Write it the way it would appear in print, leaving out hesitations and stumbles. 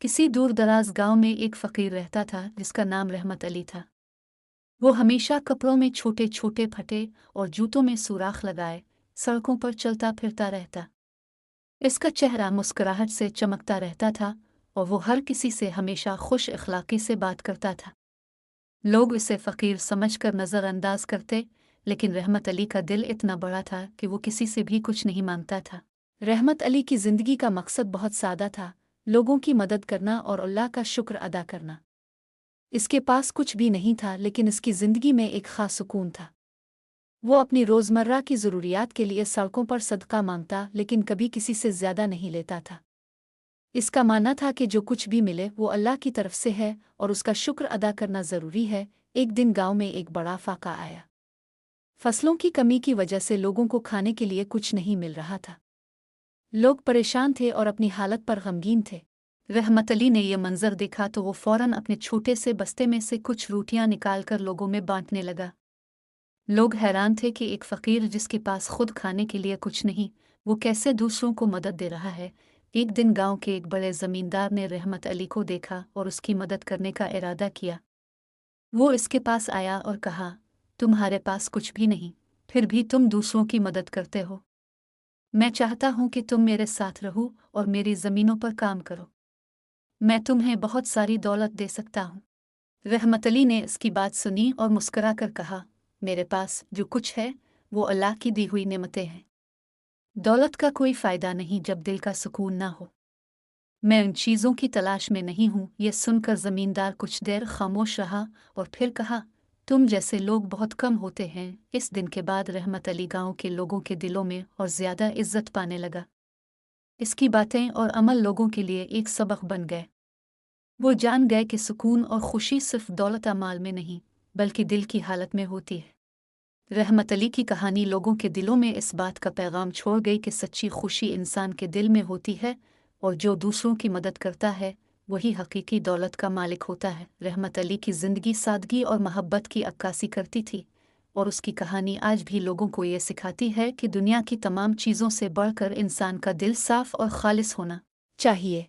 किसी दूर दराज गांव में एक फ़कीर रहता था जिसका नाम रहमत अली था। वो हमेशा कपड़ों में छोटे छोटे फटे और जूतों में सुराख लगाए सड़कों पर चलता फिरता रहता। इसका चेहरा मुस्कुराहट से चमकता रहता था और वो हर किसी से हमेशा खुश अखलाकी से बात करता था। लोग इसे फ़कीर समझकर नज़रअंदाज करते, लेकिन रहमत अली का दिल इतना बड़ा था कि वो किसी से भी कुछ नहीं मांगता था। रहमत अली की ज़िंदगी का मकसद बहुत सादा था, लोगों की मदद करना और अल्लाह का शुक्र अदा करना। इसके पास कुछ भी नहीं था, लेकिन इसकी ज़िंदगी में एक ख़ास सुकून था। वो अपनी रोज़मर्रा की ज़रूरियात के लिए सड़कों पर सदका मांगता, लेकिन कभी किसी से ज़्यादा नहीं लेता था। इसका मानना था कि जो कुछ भी मिले वो अल्लाह की तरफ से है और उसका शुक्र अदा करना ज़रूरी है। एक दिन गांव में एक बड़ा फाका आया। फसलों की कमी की वजह से लोगों को खाने के लिए कुछ नहीं मिल रहा था। लोग परेशान थे और अपनी हालत पर गमगीन थे। रहमत अली ने यह मंजर देखा तो वो फौरन अपने छोटे से बस्ते में से कुछ रोटियां निकालकर लोगों में बांटने लगा। लोग हैरान थे कि एक फ़कीर जिसके पास खुद खाने के लिए कुछ नहीं, वो कैसे दूसरों को मदद दे रहा है। एक दिन गांव के एक बड़े ज़मींदार ने रहमत अली को देखा और उसकी मदद करने का इरादा किया। वो इसके पास आया और कहा, तुम्हारे पास कुछ भी नहीं, फिर भी तुम दूसरों की मदद करते हो। मैं चाहता हूं कि तुम मेरे साथ रहो और मेरी ज़मीनों पर काम करो। मैं तुम्हें बहुत सारी दौलत दे सकता हूँ। रहमत अली ने इसकी बात सुनी और मुस्कुरा कर कहा, मेरे पास जो कुछ है वो अल्लाह की दी हुई नेमतें हैं। दौलत का कोई फ़ायदा नहीं जब दिल का सुकून ना हो। मैं उन चीज़ों की तलाश में नहीं हूँ। यह सुनकर ज़मींदार कुछ देर खामोश रहा और फिर कहा, तुम जैसे लोग बहुत कम होते हैं। इस दिन के बाद रहमत अली गाँव के लोगों के दिलों में और ज़्यादा इज्जत पाने लगा। इसकी बातें और अमल लोगों के लिए एक सबक बन गए। वो जान गए कि सुकून और खुशी सिर्फ दौलत माल में नहीं, बल्कि दिल की हालत में होती है। रहमत अली की कहानी लोगों के दिलों में इस बात का पैगाम छोड़ गई कि सच्ची खुशी इंसान के दिल में होती है और जो दूसरों की मदद करता है वही हकीकी दौलत का मालिक होता है। रहमत अली की ज़िंदगी सादगी और मोहब्बत की अक्कासी करती थी और उसकी कहानी आज भी लोगों को ये सिखाती है कि दुनिया की तमाम चीज़ों से बढ़कर इंसान का दिल साफ और खालिस होना चाहिए।